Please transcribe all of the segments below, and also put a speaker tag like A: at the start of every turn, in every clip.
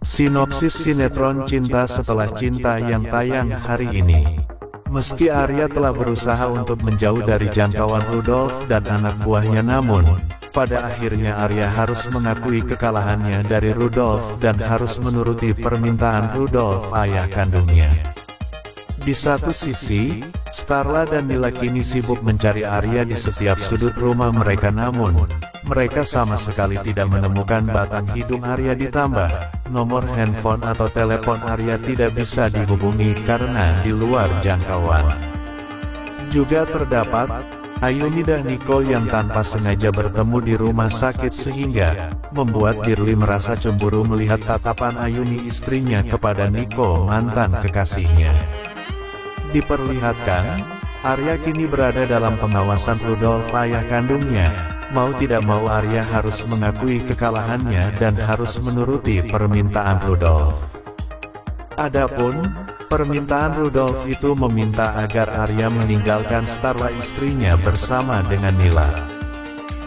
A: Sinopsis sinetron Cinta Setelah Cinta yang tayang hari ini. Meski Arya telah berusaha untuk menjauh dari jangkauan Rudolf dan anak buahnya, namun pada akhirnya Arya harus mengakui kekalahannya dari Rudolf dan harus menuruti permintaan Rudolf, ayah kandungnya. Di satu sisi, Starla dan Nila kini sibuk mencari Arya di setiap sudut rumah mereka, namun mereka sama sekali tidak menemukan batang hidung Arya, ditambah nomor handphone atau telepon Arya tidak bisa dihubungi karena di luar jangkauan. Juga terdapat Ayumi dan Nico yang tanpa sengaja bertemu di rumah sakit, sehingga membuat Dirli merasa cemburu melihat tatapan Ayumi istrinya kepada Nico, mantan kekasihnya. Diperlihatkan, Arya kini berada dalam pengawasan Rudolf, ayah kandungnya. Mau tidak mau Arya harus mengakui kekalahannya dan harus menuruti permintaan Rudolf. Adapun permintaan Rudolf itu meminta agar Arya meninggalkan Starla istrinya bersama dengan Nila.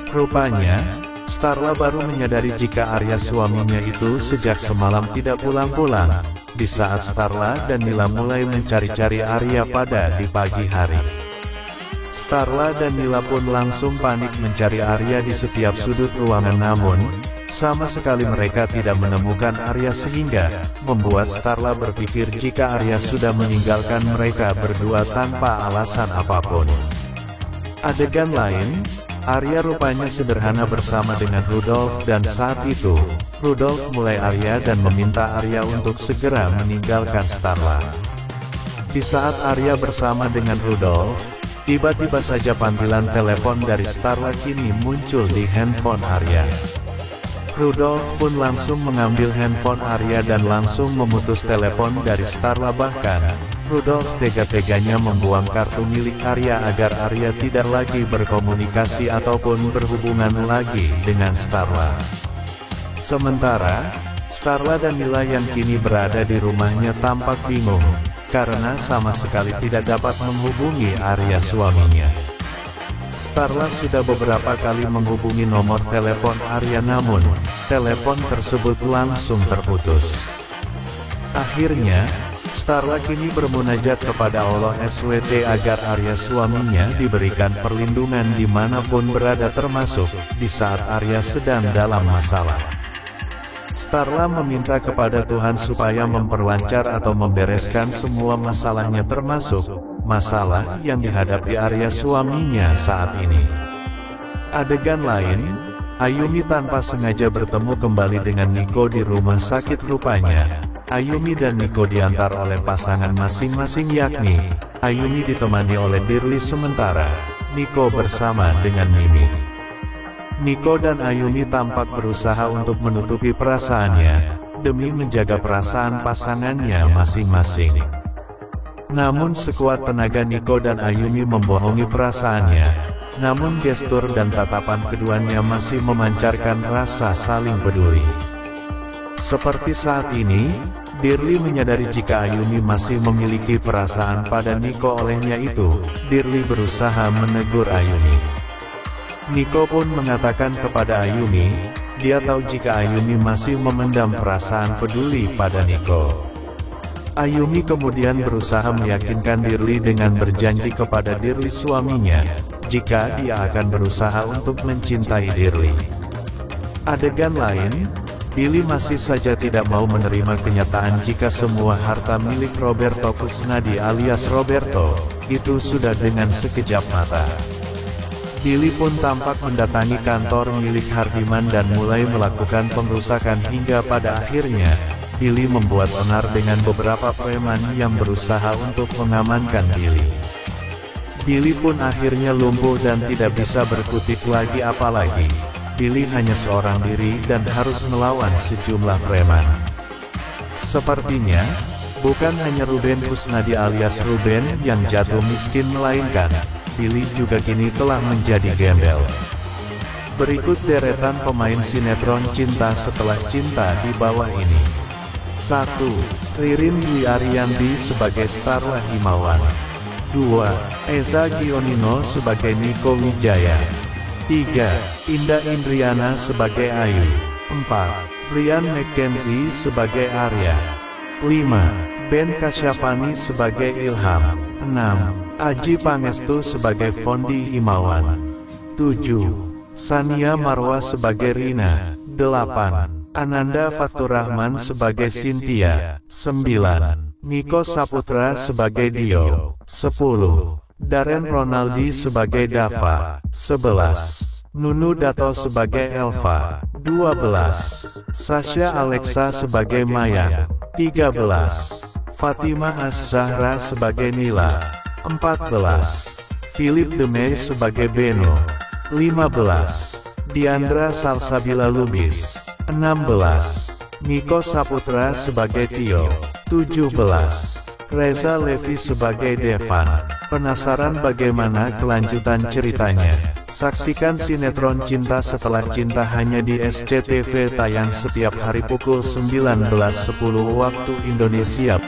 A: Rupanya, Starla baru menyadari jika Arya suaminya itu sejak semalam tidak pulang-pulang, di saat Starla dan Nila mulai mencari-cari Arya pada di pagi hari. Starla dan Nila pun langsung panik mencari Arya di setiap sudut ruangan, namun sama sekali mereka tidak menemukan Arya, sehingga membuat Starla berpikir jika Arya sudah meninggalkan mereka berdua tanpa alasan apapun. Adegan lain, Arya rupanya sederhana bersama dengan Rudolf, dan saat itu Rudolf mulai Arya dan meminta Arya untuk segera meninggalkan Starla. Di saat Arya bersama dengan Rudolf, tiba-tiba saja panggilan telepon dari Starla kini muncul di handphone Arya. Rudolf pun langsung mengambil handphone Arya dan langsung memutus telepon dari Starla. Bahkan Rudolf tega-teganya membuang kartu milik Arya agar Arya tidak lagi berkomunikasi ataupun berhubungan lagi dengan Starla. Sementara Starla dan Nila yang kini berada di rumahnya tampak bingung karena sama sekali tidak dapat menghubungi Arya suaminya. Starla sudah beberapa kali menghubungi nomor telepon Arya, namun telepon tersebut langsung terputus. Akhirnya, Starla kini bermunajat kepada Allah SWT agar Arya suaminya diberikan perlindungan dimanapun berada, termasuk di saat Arya sedang dalam masalah. Starla meminta kepada Tuhan supaya memperlancar atau membereskan semua masalahnya, termasuk masalah yang dihadapi Arya suaminya saat ini. Adegan lain, Ayumi tanpa sengaja bertemu kembali dengan Nico di rumah sakit. Rupanya, Ayumi dan Nico diantar oleh pasangan masing-masing, yakni Ayumi ditemani oleh Dirli, sementara Nico bersama dengan Mimi. Nico dan Ayumi tampak berusaha untuk menutupi perasaannya demi menjaga perasaan pasangannya masing-masing. Namun sekuat tenaga Nico dan Ayumi membohongi perasaannya, namun gestur dan tatapan keduanya masih memancarkan rasa saling peduli. Seperti saat ini, Dirli menyadari jika Ayumi masih memiliki perasaan pada Nico, olehnya itu Dirli berusaha menegur Ayumi. Nico pun mengatakan kepada Ayumi, dia tahu jika Ayumi masih memendam perasaan peduli pada Nico. Ayumi kemudian berusaha meyakinkan Dirli dengan berjanji kepada Dirli suaminya, jika dia akan berusaha untuk mencintai Dirli. Adegan lain, Billy masih saja tidak mau menerima kenyataan jika semua harta milik Roberto Kusnadi alias Roberto, itu sudah dengan sekejap mata. Billy pun tampak mendatangi kantor milik Hardiman dan mulai melakukan pengrusakan, hingga pada akhirnya Billy membuat onar dengan beberapa preman yang berusaha untuk mengamankan Billy. Billy pun akhirnya lumpuh dan tidak bisa berkutik lagi, apalagi Billy hanya seorang diri dan harus melawan sejumlah preman. Sepertinya bukan hanya Ruben Kusnadi alias Ruben yang jatuh miskin, melainkan Billy juga kini telah menjadi gembel. Berikut deretan pemain sinetron Cinta Setelah Cinta di bawah ini. 1. Ririn Dwi Ariyanti sebagai Starla Himawan. 2. Eza Gionino sebagai Nico Wijaya. 3. Indah Indriana sebagai Ayu. 4. Brian McKenzie sebagai Arya. 5. Ben Kasyafani sebagai Ilham. 6. Adjie Pangestu sebagai Vondi Himawan. 7. Sania Marwa sebagai Rina. 8. Ananda Faturrahman sebagai Cynthia. 9. Niko Saputra sebagai Dio. 10. Darren Ronaldi sebagai Dava. 11. Nunu Dato sebagai Elva. 12. Sasha Alexa sebagai Maya. 13. Fatima Az-Zahra sebagai Nila. 14. Philip Demey sebagai Beno. 15. Diandra Salsabila Lubis. 16. Niko Saputra sebagai Tio. 17. Reza Levi sebagai Devan. Penasaran bagaimana kelanjutan ceritanya? Saksikan sinetron Cinta Setelah Cinta hanya di SCTV, tayang setiap hari pukul 19.10 waktu Indonesia.